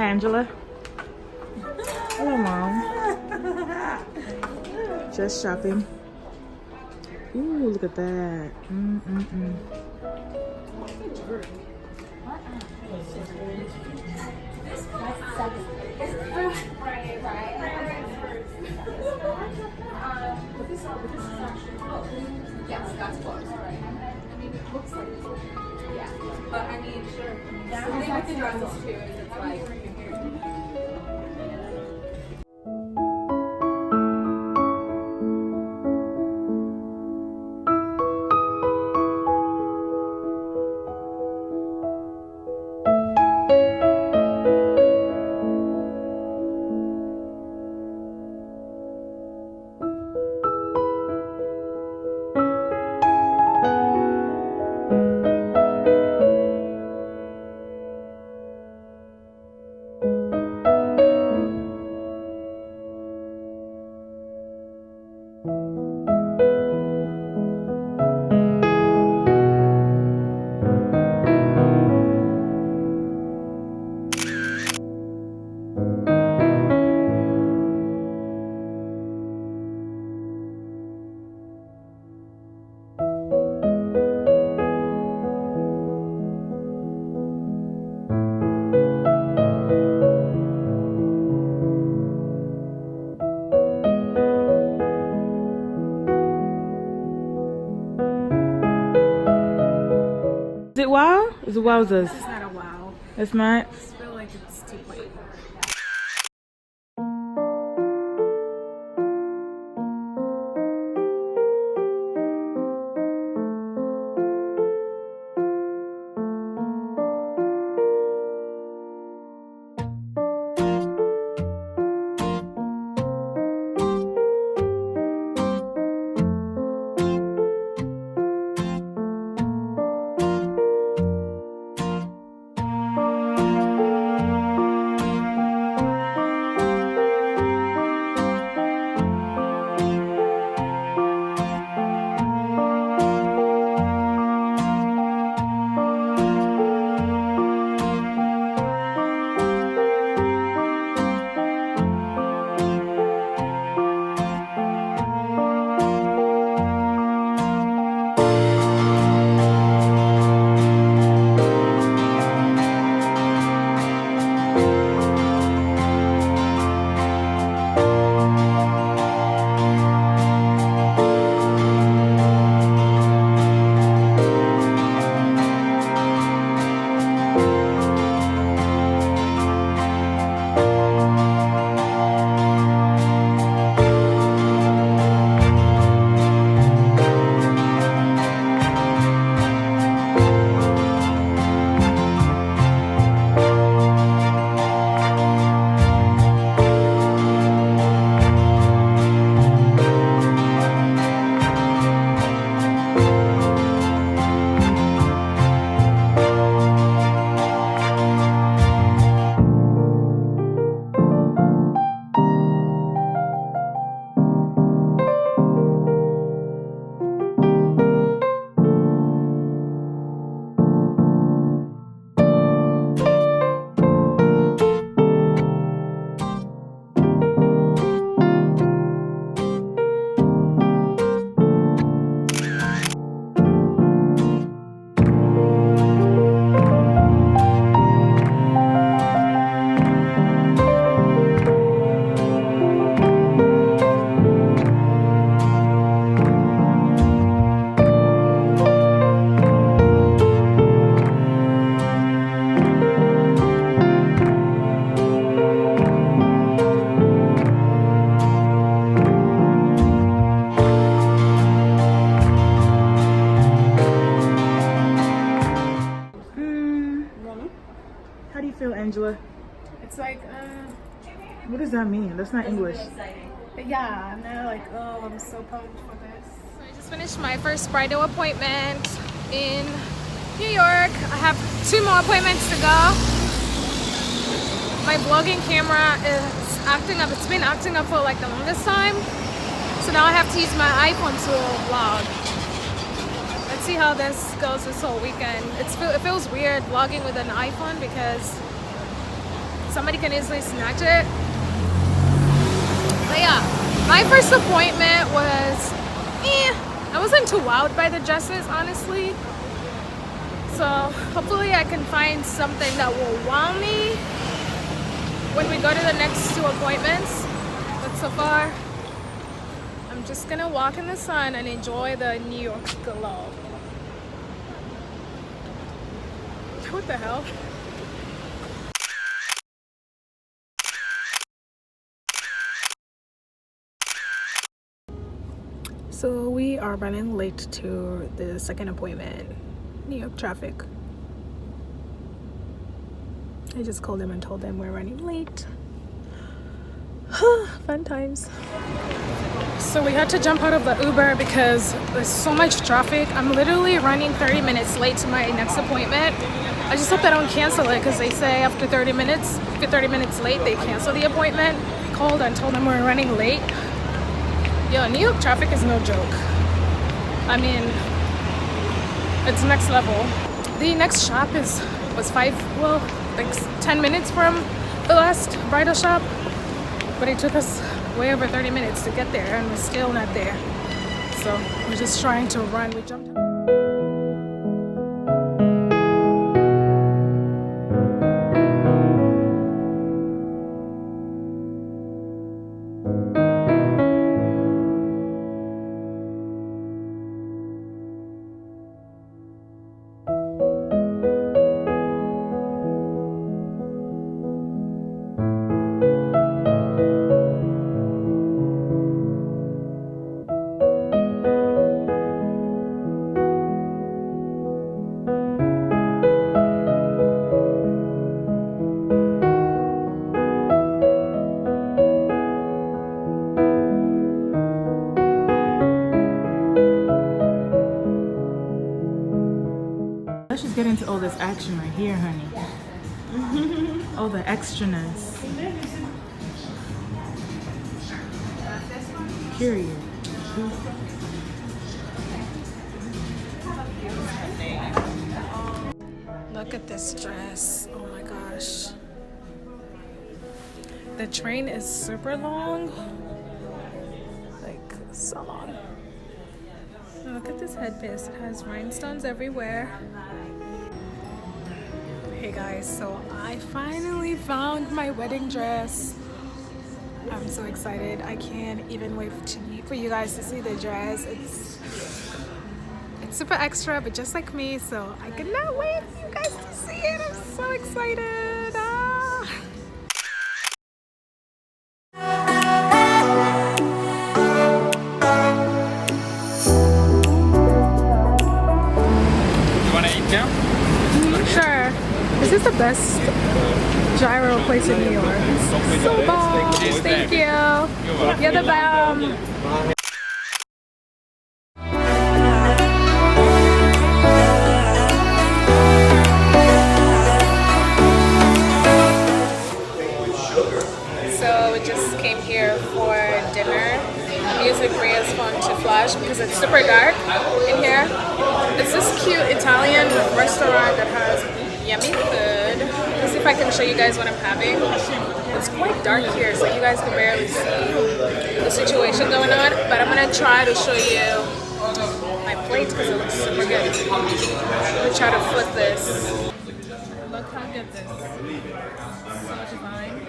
Angela. Hello, Mom. Just shopping. Ooh, look at that. Yes, that's close. Right. I mean, it looks like, yeah. But I mean, sure. The thing with the dresses too is it's like, Is it wow? It's wowzers. it's not a wow. It's not. I just feel like it's too late. How do you feel, Angela? It's like, What does that mean? That's not English. yeah, I'm now like, oh, I'm so pumped for this. So I just finished my first bridal appointment in New York. I have 2 more appointments to go. My vlogging camera is acting up. It's been acting up for like the longest time. So now I have to use my iPhone to vlog. Let's see how this goes this whole weekend. It feels weird vlogging with an iPhone because somebody can easily snatch it. But yeah, my first appointment was, I wasn't too wowed by the dresses, honestly. So hopefully I can find something that will wow me when we go to the next 2 appointments. But so far, I'm just gonna walk in the sun and enjoy the New York glow. What the hell? So we are running late to the second appointment. New York traffic. I just called them and told them we're running late. Fun times. So we had to jump out of the Uber because there's so much traffic. I'm literally running 30 minutes late to my next appointment. I just hope they don't cancel it because they say after 30 minutes, if you're 30 minutes late, they cancel the appointment. Called and told them we're running late. Yo, New York traffic is no joke. I mean, it's next level. The next shop was 10 minutes from the last bridal shop, but it took us way over 30 minutes to get there, and we're still not there. So we're just trying to run. We jumped out. Let's just get into all this action right here, honey. All the extraness. Period. Look at this dress. Oh my gosh. The train is super long. Like, so long. Look at this headpiece. It has rhinestones everywhere. Hey guys, so I finally found my wedding dress. I'm so excited. I can't even wait for you guys to see the dress. It's super extra, but just like me, so I cannot wait for you guys to see it. I'm so excited. You want to eat now? Sure. This is the best gyro place in New York. It's so bomb. Thank you. You're the bomb. So we just came here for dinner. The music brings phone to flash because it's super dark in here. It's this cute Italian restaurant that has yummy food. Let's see if I can show you guys what I'm having. It's quite dark here, so you guys can barely see the situation going on. But I'm gonna try to show you my plate because it looks super good. I'm gonna try to flip this. Look how good this is. So divine.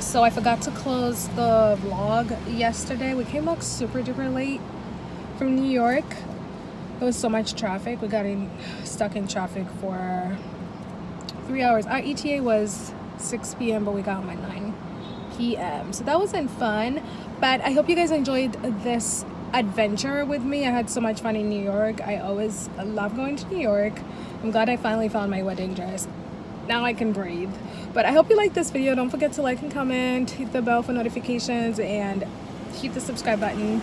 So I forgot to close the vlog yesterday. We came back super duper late from New York. There was so much traffic. We got stuck in traffic for 3 hours. Our ETA was 6 p.m. but we got home at 9 p.m. So that wasn't fun, but I hope you guys enjoyed this adventure with me. I had so much fun in New York. I always love going to New York. I'm glad I finally found my wedding dress. Now I can breathe. But I hope you like this video. Don't forget to like and comment, hit the bell for notifications, and hit the subscribe button.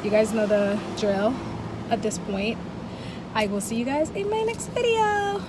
You guys know the drill at this point. I will see you guys in my next video.